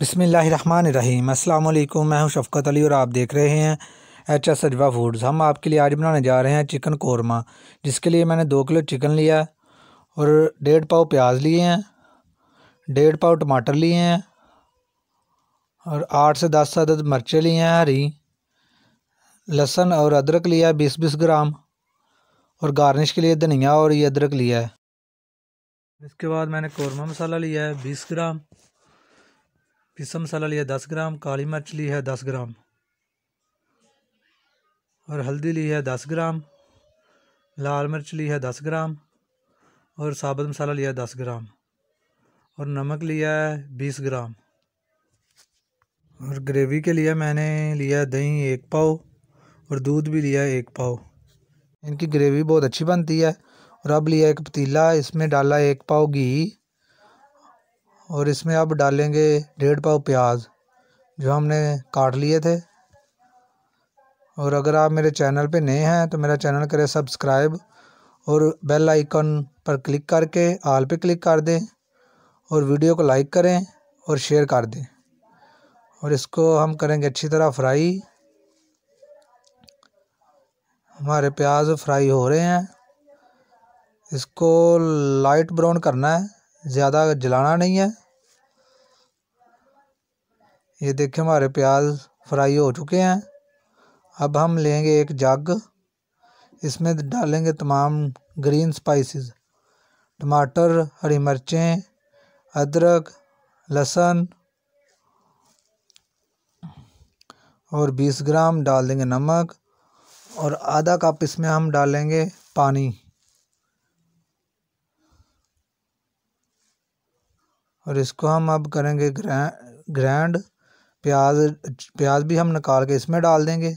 बिस्मिल्लाहिर्रहमानिर्रहीम। अस्सलाम वालेकुम। मैं हूं शफ़क़त अली और आप देख रहे हैं HS अजवा फूड्स। हम आपके लिए आज बनाने जा रहे हैं चिकन कोरमा, जिसके लिए मैंने 2 किलो चिकन लिया और 1.5 पाव प्याज लिए हैं, 1.5 पाव टमाटर लिए हैं और 8 से 10 अदद मिर्चें लिए हैं हरी। लहसुन और अदरक लिया है 20-20 ग्राम और गार्निश के लिए धनिया और ये अदरक लिया है। इसके बाद मैंने कोरमा मसाला लिया है 20 ग्राम, पिसा मसाला लिया 10 ग्राम, काली मिर्च ली है 10 ग्राम और हल्दी ली है 10 ग्राम, लाल मिर्च ली है 10 ग्राम और साबुत मसाला लिया है 10 ग्राम और नमक लिया है 20 ग्राम। और ग्रेवी के लिए मैंने लिया दही 1 पाव और दूध भी लिया है 1 पाव। इनकी ग्रेवी बहुत अच्छी बनती है। और अब लिया एक पतीला, इसमें डाला 1 पाव घी और इसमें अब डालेंगे 1.5 पाव प्याज जो हमने काट लिए थे। और अगर आप मेरे चैनल पे नए हैं तो मेरा चैनल करें सब्सक्राइब और बेल आइकन पर क्लिक करके ऑल पे क्लिक कर दें और वीडियो को लाइक करें और शेयर कर दें। और इसको हम करेंगे अच्छी तरह फ्राई। हमारे प्याज फ्राई हो रहे हैं। इसको लाइट ब्राउन करना है, ज़्यादा जलाना नहीं है। ये देखिए हमारे प्याज फ्राई हो चुके हैं। अब हम लेंगे एक जग, इसमें डालेंगे तमाम ग्रीन स्पाइसेस, टमाटर, हरी मिर्चें, अदरक, लहसुन और 20 ग्राम डाल देंगे नमक और आधा कप इसमें हम डालेंगे पानी। और इसको हम अब करेंगे ग्राइंड। प्याज भी हम निकाल के इसमें डाल देंगे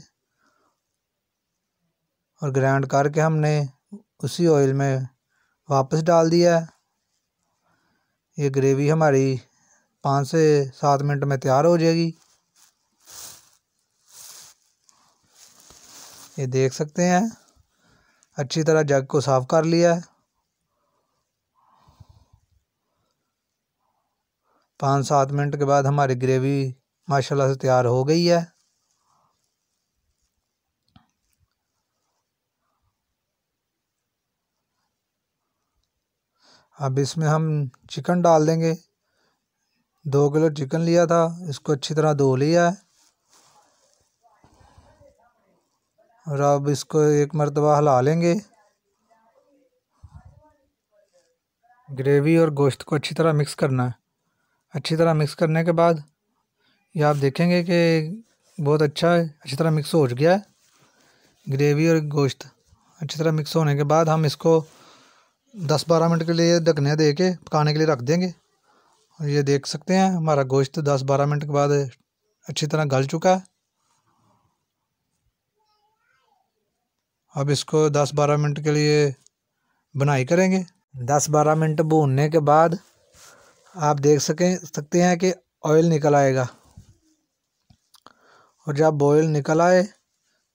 और ग्राइंड करके हमने उसी ऑयल में वापस डाल दिया है। ये ग्रेवी हमारी 5 से 7 मिनट में तैयार हो जाएगी। ये देख सकते हैं अच्छी तरह जग को साफ़ कर लिया है। 5-7 मिनट के बाद हमारी ग्रेवी माशाल्लाह से तैयार हो गई है। अब इसमें हम चिकन डाल देंगे। 2 किलो चिकन लिया था, इसको अच्छी तरह धो लिया है और अब इसको एक मरतबा हिला लेंगे। ग्रेवी और गोश्त को अच्छी तरह मिक्स करना है। अच्छी तरह मिक्स करने के बाद ये आप देखेंगे कि बहुत अच्छा है, अच्छी तरह मिक्स हो गया है। ग्रेवी और गोश्त अच्छी तरह मिक्स होने के बाद हम इसको 10-12 मिनट के लिए ढकने दे के पकाने के लिए रख देंगे। और ये देख सकते हैं हमारा गोश्त 10-12 मिनट के बाद अच्छी तरह गल चुका है। अब इसको 10-12 मिनट के लिए बनाई करेंगे। 10-12 मिनट भूनने के बाद आप देख सकते हैं कि ऑयल निकल आएगा। और जब ऑयल निकल आए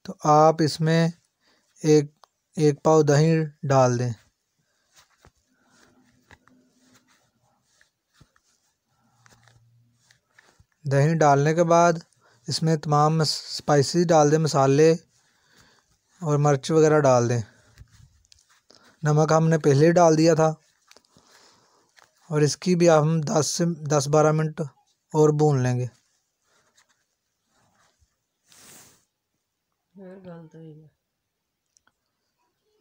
तो आप इसमें एक पाव दही डाल दें। दही डालने के बाद इसमें तमाम स्पाइसेस डाल दें, मसाले और मिर्च वगैरह डाल दें। नमक हमने पहले ही डाल दिया था। और इसकी भी हम 10-12 मिनट और भून लेंगे।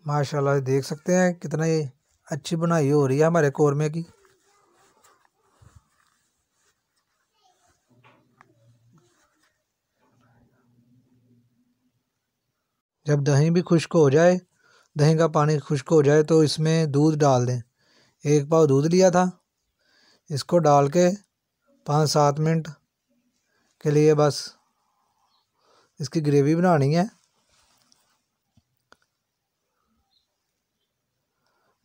माशाल्लाह देख सकते हैं कितना ही अच्छी बनाई हो रही है हमारे कोरमे की। जब दही भी खुश्क हो जाए, दही का पानी खुश्क हो जाए तो इसमें दूध डाल दें। 1 पाव दूध लिया था, इसको डाल के 5-7 मिनट के लिए बस इसकी ग्रेवी बनानी है।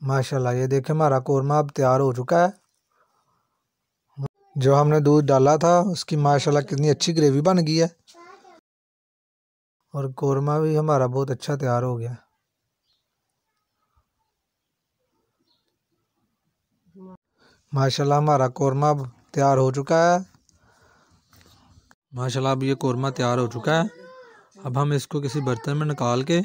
माशाल्लाह ये देखें हमारा कोरमा अब तैयार हो चुका है। जो हमने दूध डाला था उसकी माशाल्लाह कितनी अच्छी ग्रेवी बन गई है और कोरमा भी हमारा बहुत अच्छा तैयार हो गया। माशाल्लाह हमारा कोरमा अब तैयार हो चुका है। माशाल्लाह अब ये कौरमा तैयार हो चुका है। अब हम इसको किसी बर्तन में निकाल के